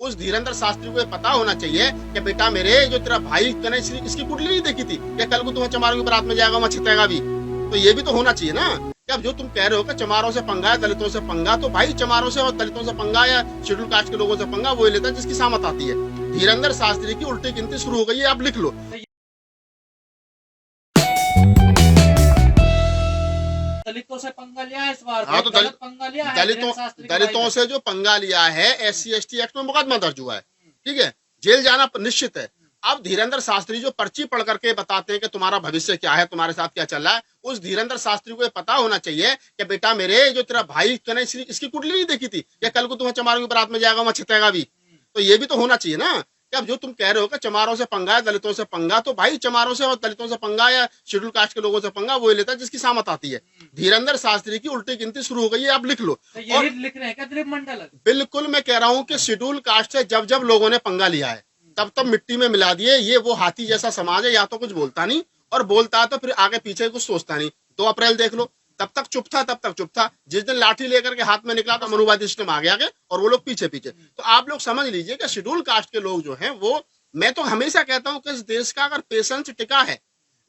उस धीरेन्द्र शास्त्री को ये पता होना चाहिए कि बेटा मेरे जो तेरा भाई तूने इसकी कुंडली नहीं देखी थी कि कल को तुम्हें चमारों की बारात में जाएगा वहां छितेगा भी। तो ये भी तो होना चाहिए ना कि अब जो तुम कह रहे हो कि चमारों से पंगा है दलितों से पंगा, तो भाई चमारों से और दलितों से पंगा या शेड्यूल कास्ट के लोगों से पंगा वो लेता है जिसकी सामत आती है। धीरेन्द्र शास्त्री की उल्टी गिनती शुरू हो गई है, आप लिख लो। दलितों से पंगा लिया है इस बार। हाँ तो पंगा लिया है दलितों से जो पंगा लिया है SC/ST एक्ट में मुकदमा दर्ज हुआ है, ठीक है, जेल जाना निश्चित है। अब धीरेन्द्र शास्त्री जो पर्ची पढ़ करके बताते हैं कि तुम्हारा भविष्य क्या है, तुम्हारे साथ क्या चल रहा है, उस धीरेन्द्र शास्त्री को ये पता होना चाहिए कि बेटा मेरे जो तेरा भाई तूने इसकी कुंडली नहीं देखी थी कि कल को तुम्हें चमारों की बारात में जाएगा वहां छितेगा भी। तो ये भी तो होना चाहिए ना कि अब जो तुम कह रहे हो कि चमारों से पंगा है दलितों से पंगा, तो भाई चमारों से और दलितों से पंगा या शेड्यूल कास्ट के लोगों से पंगा वो लेता है जिसकी सामत आती है। धीरेन्द्र शास्त्री की उल्टी गिनती शुरू हो गई है, आप लिख लो। तो यही लिख रहे हैं क्या दिलीप मंडल? बिल्कुल मैं कह रहा हूँ कि शेड्यूल कास्ट से जब जब लोगों ने पंगा लिया है तब तब मिट्टी में मिला दिए। ये वो हाथी जैसा समाज है, या तो कुछ बोलता नहीं और बोलता है तो फिर आगे पीछे कुछ सोचता नहीं। 2 अप्रैल देख लो, तब तक चुप था, तब तक चुप था। जिस दिन लाठी लेकर के हाथ में निकला तो मनुवादी सिस्टम आ गया और वो लोग पीछे पीछे। तो आप लोग समझ लीजिए कि शेड्यूल कास्ट के लोग जो हैं वो, मैं तो हमेशा कहता हूं कि इस देश का अगर पेशेंस टिका है,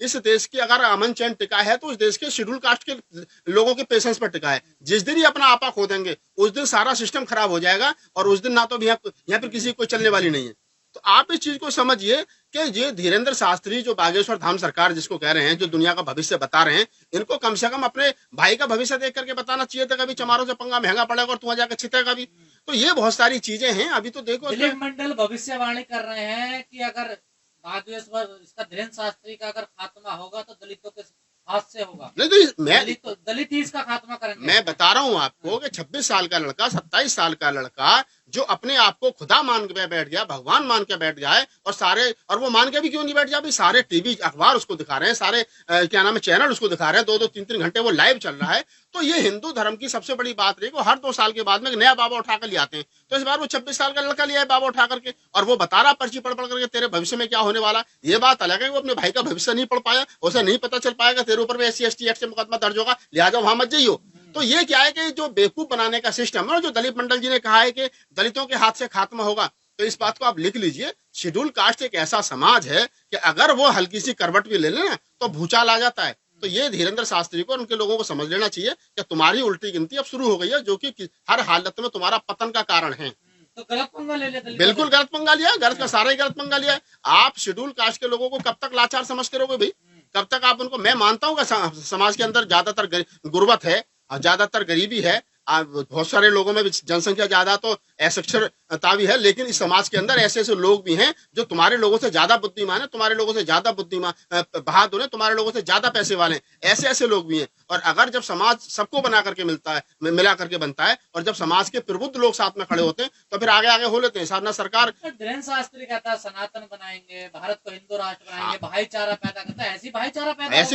इस देश की अगर अमन चैन टिका है, तो इस देश के शेड्यूल कास्ट के लोगों के पेशेंस पर टिका है। जिस दिन ही अपना आपा खो देंगे उस दिन सारा सिस्टम खराब हो जाएगा और उस दिन ना तो यहाँ पर किसी को चलने वाली नहीं है। तो आप इस चीज को समझिए कि ये धीरेन्द्र शास्त्री जो बागेश्वर धाम सरकार जिसको कह रहे हैं, जो दुनिया का भविष्य बता रहे हैं, इनको कम से कम अपने भाई का भविष्य देख करके बताना चाहिए था। कभी चमारों से पंगा महंगा पड़ेगा और तुम्हारा जाकर छितेगा भी। तो ये बहुत सारी चीजें हैं। अभी तो देखो दिलीप मंडल भविष्यवाणी कर रहे हैं कि अगर बागेश्वर इसका धीरेन्द्र शास्त्री का अगर खात्मा होगा तो दलितों के हाथ से होगा। नहीं तो दलित ही इसका खात्मा करेंगे। मैं बता रहा हूँ आपको कि 26 साल का लड़का, 27 साल का लड़का जो अपने आप को खुदा मान के बैठ गया, भगवान मान के बैठ जाए, और वो मान के भी क्यों नहीं बैठ जाए, भी सारे टीवी अखबार उसको दिखा रहे हैं, सारे क्या नाम है चैनल उसको दिखा रहे हैं, 2-2 3-3 घंटे वो लाइव चल रहा है। तो ये हिंदू धर्म की सबसे बड़ी बात रही, वो हर 2 साल के बाद में एक नया बाबा उठा कर ले आते हैं। तो इस बार वो 26 साल का लड़का लिया है बाबा उठा करके, और वो बता रहा पर्ची पढ़ पढ़ करके तेरे भविष्य में क्या होने वाला। ये बात अलग है, वो अपने भाई का भविष्य नहीं पढ़ पाया, उसे नहीं पता चल पाएगा, तेरे ऊपर भी SC/ST एक्ट से मुकदमा दर्ज होगा, लिहाजा वहां मत जाइयो। तो ये क्या है कि जो बेवकूफ बनाने का सिस्टम है, जो दिलीप मंडल जी ने कहा है कि दलितों के हाथ से खात्मा होगा, तो इस बात को आप लिख लीजिए। शेड्यूल कास्ट एक ऐसा समाज है कि अगर वो हल्की सी करवट भी ले ले ना तो भूचाल आ जाता है। तो ये धीरेन्द्र शास्त्री को और उनके लोगों को समझ लेना चाहिए कि तुम्हारी उल्टी गिनती अब शुरू हो गई है, जो कि हर हालत में तुम्हारा पतन का कारण है। तो गलत पंगा ले लिया, बिल्कुल गलत पंगा लिया, गलत का सारा ही गलत पंगा लिया। आप शेड्यूल कास्ट के लोगों को कब तक लाचार समझते रहोगे भाई? कब तक आप उनको, मैं मानता हूँ कि समाज के अंदर ज्यादातर गुर्बत है, ज्यादातर गरीबी है, बहुत सारे लोगों में जनसंख्या ज्यादा तो असाक्षरता भी है, लेकिन इस समाज के अंदर ऐसे ऐसे लोग भी हैं जो तुम्हारे लोगों से ज्यादा बुद्धिमान है, तुम्हारे लोगों से ज्यादा बुद्धिमान बहादुर है, तुम्हारे लोगों से ज्यादा पैसे वाले हैं, ऐसे ऐसे लोग भी हैं। और अगर जब समाज सबको बना करके मिला करके बनता है, और जब समाज के प्रबुद्ध लोग साथ में खड़े होते हैं तो फिर आगे आगे हो लेते हैं। साधना सरकार धीरेन्द्र शास्त्री कहता है सनातन बनाएंगे, भारत को हिंदू राष्ट्र बनाएंगे, भाईचारा पैदा करता है। ऐसी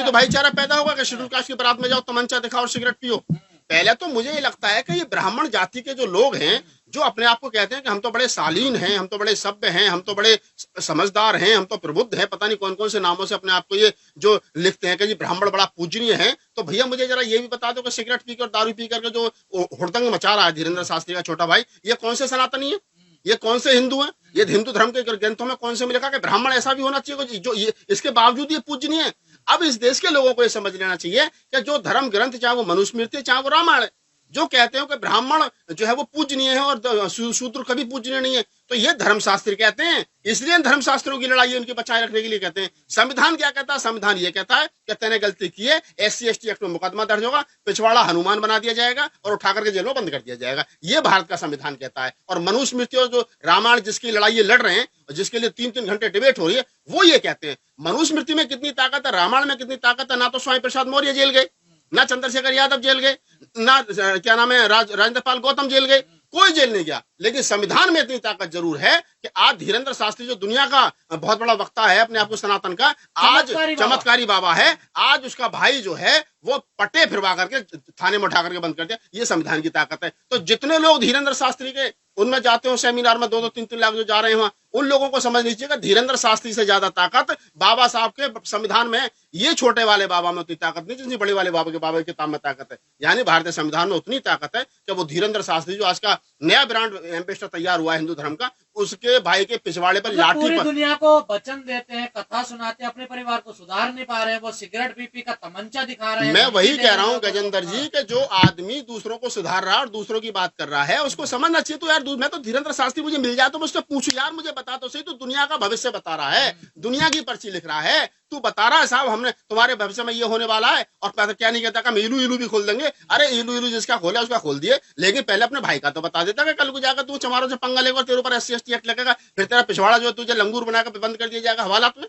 भाईचारा पैदा होगा कि शेड्यूल कास्ट की बारात में जाओ, तमंचा दिखाओ और सिगरेट पियो। पहले तो मुझे ये लगता है कि ये ब्राह्मण जाति के जो लोग हैं, जो अपने आप को कहते हैं कि हम तो बड़े शालीन हैं, हम तो बड़े सभ्य हैं, हम तो बड़े समझदार हैं, हम तो प्रबुद्ध हैं, पता नहीं कौन कौन से नामों से अपने आप को ये जो लिखते हैं कि जी ब्राह्मण बड़ा पूजनीय है। तो भैया मुझे जरा ये भी बता दो कि सिगरेट पीकर और दारू पी करके जो हुड़दंग मचा रहा है धीरेन्द्र शास्त्री का छोटा भाई, ये कौन से सनातनी है, ये कौन से हिंदू हैं? ये हिंदू धर्म के ग्रंथों में कौन से में लिखा कि ब्राह्मण ऐसा भी होना चाहिए जो ये इसके बावजूद ये पूजनीय है? अब इस देश के लोगों को ये समझ लेना चाहिए कि जो धर्म ग्रंथ, चाहे वो मनुस्मृति है चाहे वो रामायण है, जो कहते हैं कि ब्राह्मण जो है वो पूजनीय है और शूद्र कभी पूजनीय नहीं है, तो ये धर्मशास्त्र कहते हैं। इसलिए धर्मशास्त्रों की लड़ाई उनके बचाए रखने के लिए कहते हैं। संविधान क्या कहता है? संविधान ये कहता है कि तूने गलती की है, SC/ST एक्ट में मुकदमा दर्ज होगा, पिछवाड़ा हनुमान बना दिया जाएगा और उठा करके जेल में बंद कर दिया जाएगा। ये भारत का संविधान कहता है। और मनुस्मृति और जो रामायण जिसकी लड़ाई ये लड़ रहे हैं और जिसके लिए 3-3 घंटे डिबेट हो रही है, वो ये कहते हैं। मनुस्मृति में कितनी ताकत है, रामायण में कितनी ताकत है? ना तो स्वामी प्रसाद मौर्य जेल गए, ना चंद्रशेखर यादव जेल गए, ना क्या नाम है राजेंद्र पाल गौतम जेल गए, कोई जेल नहीं गया। लेकिन संविधान में इतनी ताकत जरूर है कि आज धीरेन्द्र शास्त्री जो दुनिया का बहुत बड़ा वक्ता है अपने आप को सनातन का, आज चमत्कारी बाबा है, आज उसका भाई जो है वो पट्टे फिरवा करके थाने में उठा करके बंद कर दिया। ये संविधान की ताकत है। तो जितने लोग धीरेन्द्र शास्त्री के उनमें जाते हो सेमिनार में, 2-2 3-3 लाख जो जा रहे हैं, उन लोगों को समझ लीजिए कि धीरेन्द्र शास्त्री से ज्यादा ताकत बाबा साहब के संविधान में, ये छोटे वाले बाबा में उतनी ताकत नहीं जितनी बड़े वाले बाबा के किताब में ताकत है। यानी भारतीय संविधान में उतनी ताकत है कि वो धीरेन्द्र शास्त्री जो आज का नया ब्रांड एम्बेसडर तैयार हुआ है हिंदू धर्म का, उसके भाई के पिछवाड़े पर मतलब लाठी पूरी पर दुनिया को वचन देते हैं, कथा सुनाते हैं, अपने परिवार को सुधार नहीं पा रहे हैं, वो सिगरेट पीपी का तमंचा दिखा रहे हैं। मैं धमकी वही दे कह रहे रहा हैं हूँ लोगों को। गजेंद्र जी कि जो आदमी दूसरों को सुधार रहा है और दूसरों की बात कर रहा है उसको समझना चाहिए। तो यार मैं तो धीरेन्द्र शास्त्री मुझे मिल जाए तो मैं उससे पूछूं, यार मुझे बता तो सही, तू दुनिया का भविष्य बता रहा है, दुनिया की पर्ची लिख रहा है, तू बता रहा है साहब हमने तुम्हारे भविष्य में ये होने वाला है, और पैसा क्या नहीं कहता, हम इलू इलू भी खोल देंगे। अरे इलू इलू जिसका खोला उसका खोल दिए, लेकिन पहले अपने भाई का तो बता देता कि कल को जाकर तू चमारों से पंगा लेगा और तेरे ऊपर SC/ST एक्ट लगेगा, फिर तेरा पिछवाड़ा जो है तुझे लंगूर बनाकर बंद कर दिया जाएगा हवालात में।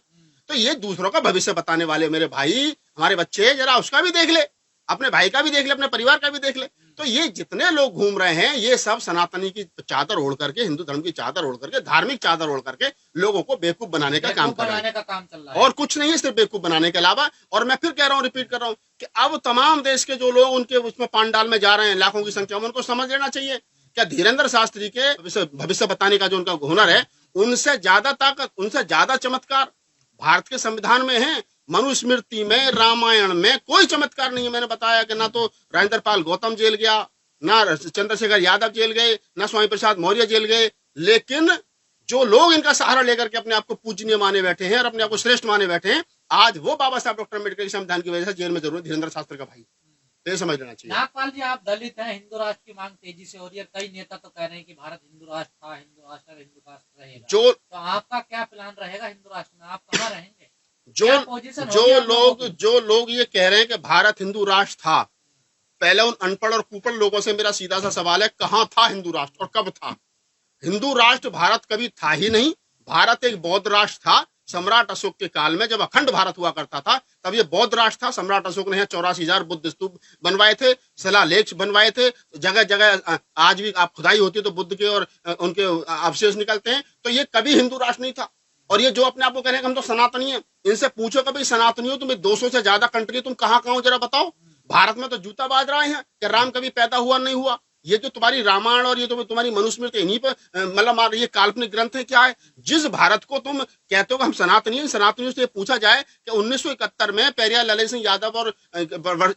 तो ये दूसरों का भविष्य बताने वाले मेरे भाई, हमारे बच्चे, जरा उसका भी देख ले, अपने भाई का भी देख ले, अपने परिवार का भी देख ले। तो ये जितने लोग घूम रहे हैं ये सब सनातनी की चादर ओढ़ करके, हिंदू धर्म की चादर ओढ़ करके, धार्मिक चादर ओढ़ करके लोगों को बेवकूफ बनाने का काम कर रहे हैं, काम चल रहा है और कुछ नहीं है सिर्फ बेवकूफ बनाने के अलावा। और मैं फिर कह रहा हूँ, रिपीट कर रहा हूँ कि अब तमाम देश के जो लोग उनके उसमें पांडाल में जा रहे हैं लाखों की संख्या में, उनको समझ लेना चाहिए क्या धीरेन्द्र शास्त्री के भविष्य बताने का जो उनका हुनर है, उनसे ज्यादा ताकत, उनसे ज्यादा चमत्कार भारत के संविधान में है, मनुस्मृति में, रामायण में कोई चमत्कार नहीं है। मैंने बताया कि ना तो राजेंद्र पाल गौतम जेल गया, ना चंद्रशेखर यादव जेल गए, ना स्वामी प्रसाद मौर्य जेल गए, लेकिन जो लोग इनका सहारा लेकर के अपने आप को पूजनीय माने बैठे हैं और अपने आप को श्रेष्ठ माने बैठे हैं, आज वो बाबा साहब डॉक्टर अम्बेडकर के संविधान की वजह से जेल में जरूर धीरेन्द्र शास्त्री का भाई, ये समझ लेना चाहिए। नागपाल जी, आप दलित हैं, हिंदू राष्ट्र की मांग तेजी से हो रही है, कई नेता तो कह रहे हैं कि भारत हिंदू राष्ट्र था, हिंदू राष्ट्र रहेगा। तो आपका क्या प्लान रहेगा हिंदू राष्ट्र में, आप कहाँ रहेंगे? जो लोग ये कह रहे हैं कि भारत हिंदू राष्ट्र था, पहले उन अनपढ़ और कुपढ़ लोगों से मेरा सीधा सा सवाल है, कहाँ था हिंदू राष्ट्र और कब था? हिंदू राष्ट्र भारत कभी था ही नहीं। भारत एक बौद्ध राष्ट्र था। सम्राट अशोक के काल में जब अखंड भारत हुआ करता था तब ये बौद्ध राष्ट्र था। सम्राट अशोक ने 84,000 बुद्ध स्तूप बनवाए थे, शिलालेख बनवाए थे, जगह जगह आज भी आप खुदाई होती है तो बुद्ध के और उनके अवशेष निकलते हैं। तो ये कभी हिंदू राष्ट्र नहीं था। और ये जो अपने आप को कह रहे हैं हम तो सनातनी है, इनसे पूछो कभी सनातनी हो, तुम्हें 200 से ज्यादा कंट्री, तुम कहाँ कहाँ हो जरा बताओ। भारत में तो जूता बाज रहे हैं कि राम कभी पैदा हुआ नहीं हुआ। ये जो तुम्हारी रामायण और ये तो तुम्हारी मनुस्मृति, इन्हीं पर मतलब ये काल्पनिक ग्रंथ है क्या है? जिस भारत को तुम कहते हो कि हम सनातनी हैं, सनातनियों से पूछा जाए कि 1971 में पेरियार ललित सिंह यादव और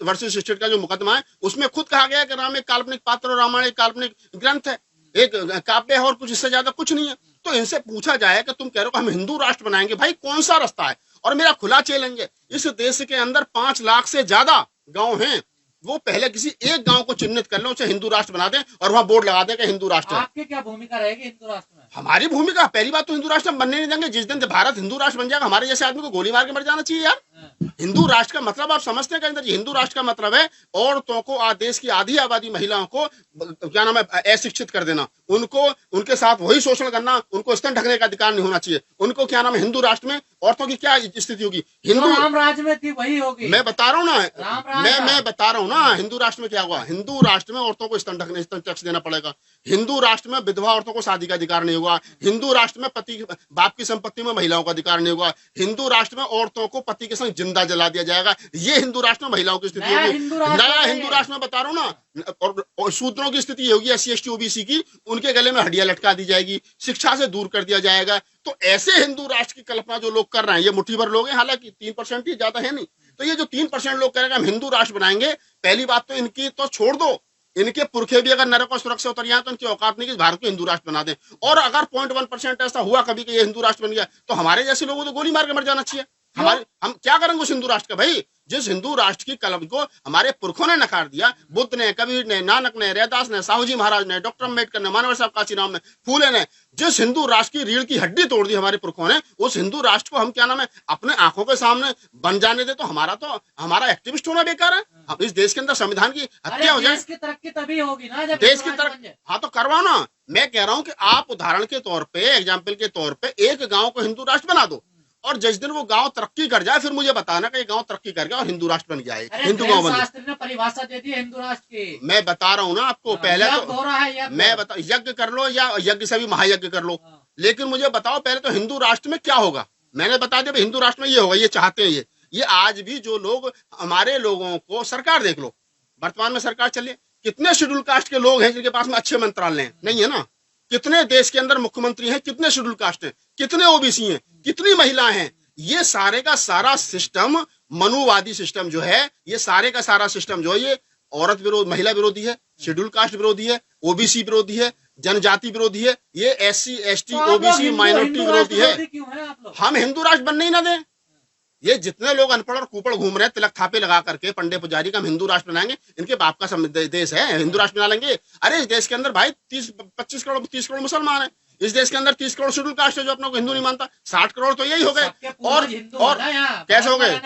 वर्सेस स्टेट का जो मुकदमा है उसमें खुद कहा गया कि राम एक काल्पनिक पात्र और रामायण एक काल्पनिक ग्रंथ है, एक काव्य है और कुछ इससे ज्यादा कुछ नहीं है। तो इनसे पूछा जाए कि तुम कह रहे हो हम हिंदू राष्ट्र बनाएंगे, भाई कौन सा रास्ता है? और मेरा खुला चैलेंज है, इस देश के अंदर 5 लाख से ज्यादा गांव हैं, वो पहले किसी एक गांव को चिन्हित कर लो, उसे हिंदू राष्ट्र बना दें और वहां बोर्ड लगा दें कि हिंदू राष्ट्र है। आपकी क्या भूमिका रहेगी हिंदू राष्ट्र में? हमारी भूमिका पहली बात तो हिंदू राष्ट्र हम बनने नहीं देंगे। जिस दिन भारत हिंदू राष्ट्र बन जाएगा हमारे जैसे आदमी को गोली मार के मर जाना चाहिए यार। हिंदू राष्ट्र का मतलब आप समझते हैं कि हिंदू राष्ट्र का मतलब है औरतों को, देश की आधी आबादी महिलाओं को क्या नाम है अशिक्षित कर देना, उनको उनके साथ वही शोषण करना, उनको स्तन ढकने का अधिकार नहीं होना चाहिए। उनको क्या नाम है हिंदू राष्ट्र में औरतों की क्या स्थिति होगी? हिंदू राम राज्य में थी वही होगी। मैं बता रहा हूँ ना, मैं बता रहा हूँ ना हिंदू राष्ट्र में क्या हुआ। हिंदू राष्ट्र में औरतों को स्तन ढकने, स्तन टैक्स देना पड़ेगा। हिंदू राष्ट्र में विधवा औरतों को शादी का अधिकार नहीं होगा। हिंदू राष्ट्र में पति बाप की संपत्ति में महिलाओं का अधिकार नहीं होगा। हिंदू राष्ट्र में औरतों को पति के संग जिंदा जला दिया जाएगा। ये हिंदू राष्ट्र में महिलाओं की स्थिति होगी। नया हिंदू राष्ट्र में बता रहा हूँ ना। और शूद्रों की स्थिति होगी, SC/ST OBC की, उनके गले में हड्डियां लटका दी जाएगी, शिक्षा से दूर कर दिया जाएगा। तो ऐसे हिंदू राष्ट्र की कल्पना जो लोग कर रहे हैं, ये मुट्ठी भर लोग हैं, हालांकि 3% ही, ज्यादा है नहीं। तो ये जो 3% लोग कह रहे हैं हम हिंदू राष्ट्र बनाएंगे, पहली बात तो इनकी तो छोड़ दो, इनके पुरखे भी अगर नरक और सुरक्षा से उतर जाए तो इनकी औकात नहीं कि भारत को हिंदू राष्ट्र बना दें। और अगर 0.1% ऐसा हुआ कभी कि ये हिंदू राष्ट्र बन गया तो हमारे जैसे लोगों को तो गोली मार के मर जाना चाहिए। हम क्या करेंगे उस हिंदू राष्ट्र का? भाई जिस हिंदू राष्ट्र की कलम को हमारे पुरखों ने नकार दिया, बुद्ध ने, कबीर ने, नानक ने, रैदास ने, साहू जी महाराज ने, डॉक्टर अम्बेडकर ने, मानव साहब काशीराम ने, फूले ने, जिस हिंदू राष्ट्र की रीढ़ की हड्डी तोड़ दी हमारे पुरखों ने, उस हिंदू राष्ट्र को हम क्या नाम है अपने आंखों के सामने बन जाने दे तो हमारा एक्टिविस्ट होना बेकार है। अब इस देश के अंदर संविधान की हत्या हो जाए, देश की तरक्की तभी होगी ना जब देश की तरक्की। हाँ तो करवाओ ना। मैं कह रहा हूँ कि आप उदाहरण के तौर पे, एग्जाम्पल के तौर पे एक गांव को हिंदू राष्ट्र बना दो और जिस दिन वो गांव तरक्की कर जाए फिर मुझे बताना कि ये गांव तरक्की कर गया और हिंदू राष्ट्र बन जाए, हिंदू गांव बन। शास्त्री ने परिभाषा दे दी हिंदू राष्ट्र की। मैं बता रहा हूँ ना आपको, पहले तो हो रहा है मैं बता, यज्ञ कर लो या यज्ञ से भी महायज्ञ कर लो, लेकिन मुझे बताओ पहले तो हिंदू राष्ट्र में क्या होगा। मैंने बता दिया हिंदू राष्ट्र में ये होगा, ये चाहते हैं ये आज भी जो लोग हमारे लोगों को, सरकार देख लो, वर्तमान में सरकार चलिए, कितने शेड्यूल कास्ट के लोग हैं जिनके पास में अच्छे मंत्रालय नहीं है ना? कितने देश के अंदर मुख्यमंत्री हैं, कितने शेड्यूल कास्ट हैं, कितने OBC हैं, कितनी महिलाएं हैं। ये सारे का सारा सिस्टम, मनुवादी सिस्टम जो है, ये सारे का सारा सिस्टम जो है ये औरत विरोध, महिला विरोधी है, शेड्यूल कास्ट विरोधी है, OBC विरोधी है, जनजाति विरोधी है, ये SC ST तो आप लोग OBC हिंदू माइनॉरिटी हिंदू विरोधी है। राष्ट्रवादी क्यों हैं आप लोग? हम हिंदू राष्ट्र बनने ही ना दें। ये जितने लोग अनपढ़ और कुपड़ घूम रहे हैं तिलक थापे लगा करके पंडे पुजारी का हम हिंदू राष्ट्र बनाएंगे, इनके बाप का देश है, हिंदू राष्ट्र बना लेंगे। अरे इस देश के अंदर भाई 30 करोड़ 30 करोड़ मुसलमान है, इस देश के अंदर 30 करोड़ शेड्यूल कास्ट है जो अपनों को हिंदू नहीं मानता, 60 करोड़ तो यही हो गए। और कैसे हो गए,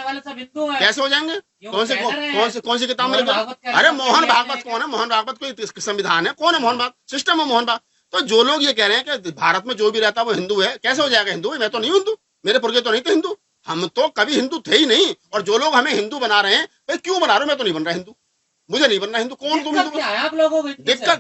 कैसे हो जाएंगे? कौन सी किताब में लिखा? अरे मोहन भागवत कौन है? मोहन भागवत कोई संविधान है? कौन है मोहन भागवत? सिस्टम है मोहन भागवत। तो जो लोग ये कह रहे हैं कि भारत में जो भी रहता है वो हिंदू है, कैसे हो जाएगा हिंदू? मैं तो नहीं हिंदू, मेरे पुरखे तो नहीं थे हिंदू, हम तो कभी हिंदू थे ही नहीं। और जो लोग हमें हिंदू बना रहे हैं, भाई क्यों बना रहे हो? मैं तो नहीं बन रहा हिंदू, मुझे नहीं बनना हिंदू। कौन तुम हिंदू? आप लोगों को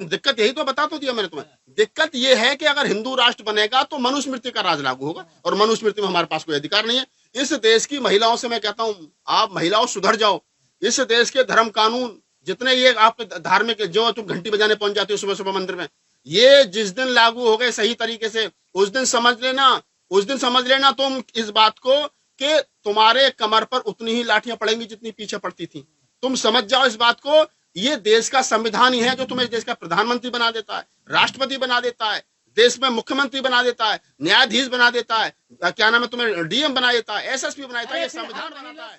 दिक्कत यही तो बता तो दिया मैंने तुम्हें। दिक्कत ये है कि अगर हिंदू राष्ट्र बनेगा तो मनुस्मृति का राज लागू होगा, और मनुस्मृति में हमारे पास कोई अधिकार नहीं है। इस देश की महिलाओं से मैं कहता हूँ, आप महिलाओं सुधर जाओ। इस देश के धर्म कानून जितने ये आपके धार्मिक, जो तुम घंटी बजाने पहुंच जाते हो सुबह सुबह मंदिर में, ये जिस दिन लागू हो गए सही तरीके से, उस दिन समझ लेना तुम इस बात को कि तुम्हारे कमर पर उतनी ही लाठियां पड़ेंगी जितनी पीछे पड़ती थी। तुम समझ जाओ इस बात को। ये देश का संविधान ही है जो तुम्हें देश का प्रधानमंत्री बना देता है, राष्ट्रपति बना देता है, देश में मुख्यमंत्री बना देता है, न्यायाधीश बना देता है, क्या नाम है, तुम्हें DM बना देता है, SSP बना देता है, ये संविधान बनाता है।